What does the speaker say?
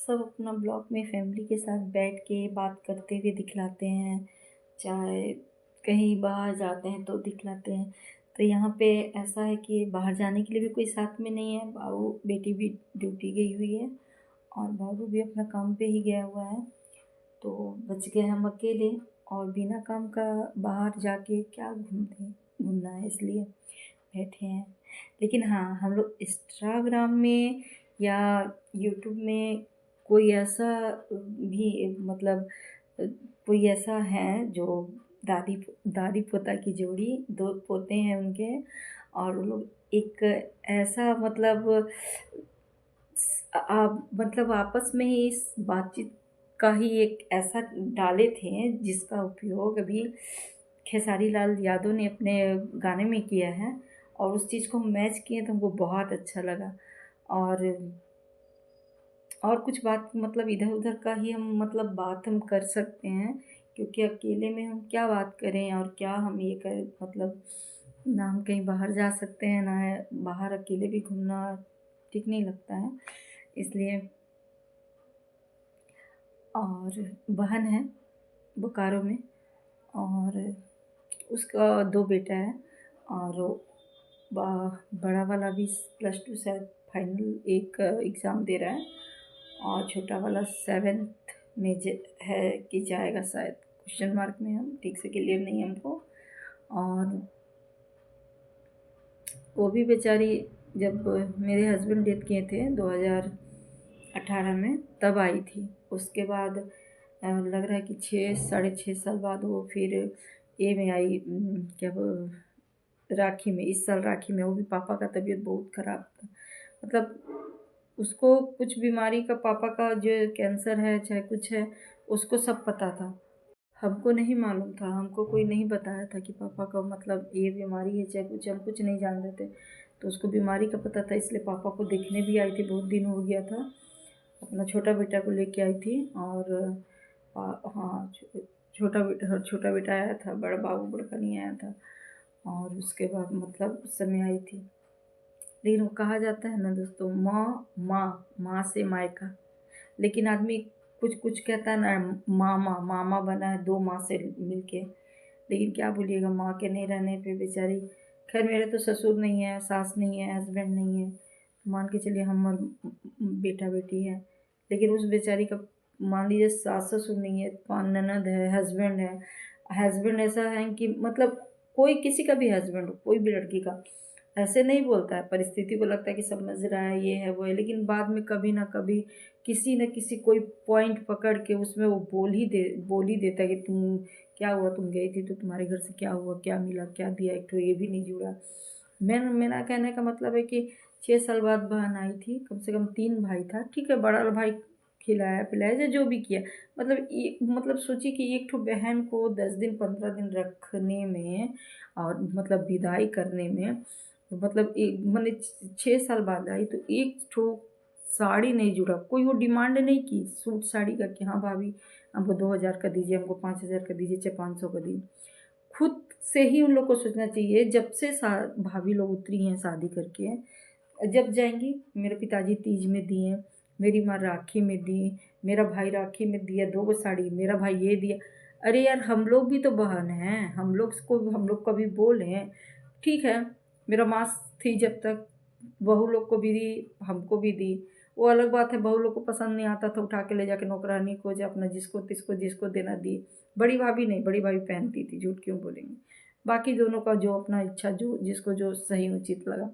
सब अपना ब्लॉग में फैमिली के साथ बैठ के बात करते हुए दिखलाते हैं, चाहे कहीं बाहर जाते हैं तो दिखलाते हैं। तो यहाँ पे ऐसा है कि बाहर जाने के लिए भी कोई साथ में नहीं है, बाबू बेटी भी ड्यूटी गई हुई है और बाबू भी अपना काम पे ही गया हुआ है। तो बच गए हम अकेले, और बिना काम का बाहर जाके क्या घूमना है, इसलिए बैठे हैं। लेकिन हाँ, हम लोग इंस्टाग्राम में या यूट्यूब में कोई ऐसा भी मतलब कोई ऐसा है जो दादी दादी पोता की जोड़ी, 2 पोते हैं उनके, और वो लोग एक ऐसा मतलब आपस में ही इस बातचीत का ही एक ऐसा डाले थे जिसका उपयोग अभी खेसारी लाल यादव ने अपने गाने में किया है, और उस चीज़ को हम मैच किए तो हमको बहुत अच्छा लगा। और कुछ बात मतलब इधर-उधर का ही हम मतलब बात हम कर सकते हैं, क्योंकि अकेले में हम क्या बात करें और क्या हम ये करें, मतलब ना हम कहीं बाहर जा सकते हैं, ना है बाहर अकेले भी घूमना ठीक नहीं लगता है, इसलिए। और बहन है बोकारो में, और उसका 2 बेटा है, और बा बड़ा वाला भी +2 शायद फाइनल एक एग्ज़ाम दे रहा है, और छोटा वाला 7th में है कि जाएगा शायद, क्वेश्चन मार्क में, हम ठीक से क्लियर नहीं है हमको। और वो भी बेचारी जब मेरे हस्बैंड डेथ किए थे 2018 में, तब आई थी। उसके बाद लग रहा है कि 6 साढ़े 6 साल बाद वो फिर ये में आई, क्या वो, राखी में, इस साल राखी में। वो भी पापा का तबीयत बहुत ख़राब था, मतलब उसको कुछ बीमारी का, पापा का जो कैंसर है चाहे कुछ है, उसको सब पता था। हमको नहीं मालूम था, हमको कोई नहीं बताया था कि पापा का मतलब ये बीमारी है चाहे कुछ, हम कुछ नहीं जान रहे थे। तो उसको बीमारी का पता था, इसलिए पापा को देखने भी आई थी, बहुत दिन हो गया था। अपना छोटा बेटा को लेके आई थी, और हाँ, छोटा बेटा आया था, बड़ा बाबू बड़का नहीं आया था। और उसके बाद मतलब उस समय आई थी। लेकिन वो कहा जाता है ना दोस्तों, माँ से मायका, लेकिन आदमी कुछ कुछ कहता है ना, मामा बना है 2 माँ से मिलके। लेकिन क्या बोलिएगा, माँ के नहीं रहने पे बेचारी। खैर मेरे तो ससुर नहीं है, सास नहीं है, हस्बैंड नहीं है, मान के चलिए हम और बेटा बेटी है। लेकिन उस बेचारी का मान लीजिए सास ससुर नहीं है, 5 ननद है, हस्बैंड है। हस्बैंड ऐसा है कि मतलब कोई किसी का भी हस्बैंड हो, कोई भी लड़की का, ऐसे नहीं बोलता है, परिस्थिति को लगता है कि समझ रहा है, ये है वो है, लेकिन बाद में कभी ना कभी किसी न किसी कोई पॉइंट पकड़ के उसमें वो बोल ही देता है कि तुम क्या हुआ, तुम गई थी तो तुम्हारे घर से क्या हुआ, क्या मिला, क्या दिया, एक तो ये भी नहीं जुड़ा। मेरा कहने का मतलब है कि 6 साल बाद बहन आई थी, कम से कम 3 भाई था, ठीक है, बड़ा वाला भाई खिलाया पिलाया या जो भी किया, मतलब सोचिए कि एक ठो बहन को 10 दिन 15 दिन रखने में, और मतलब विदाई करने में, मतलब एक मैंने 6 साल बाद आई तो एक ठो साड़ी नहीं जुड़ा, कोई वो डिमांड नहीं की सूट साड़ी का कि हाँ भाभी हमको 2000 का दीजिए, हमको 5000 का दीजिए, चाहे 500 का दीजिए। खुद से ही उन लोग को सोचना चाहिए, जब से भाभी लोग उतरी हैं शादी करके, जब जाएंगी, मेरे पिताजी तीज में दिए, मेरी माँ राखी में दी, मेरा भाई राखी में दिया 2 साड़ी, मेरा भाई ये दिया। अरे यार, हम लोग भी तो बहन हैं, हम लोग कभी बोले, ठीक है, मेरा माँ थी जब तक, बहू लोग को भी दी, हमको भी दी। वो अलग बात है, बहू लोग को पसंद नहीं आता था, उठा के ले जाके नौकरानी को, या अपना जिसको तिसको जिसको देना दी। बड़ी भाभी नहीं, बड़ी भाभी पहनती थी, झूठ क्यों बोलेंगे। बाकी दोनों का जो अपना इच्छा, जो जिसको जो सही उचित लगा।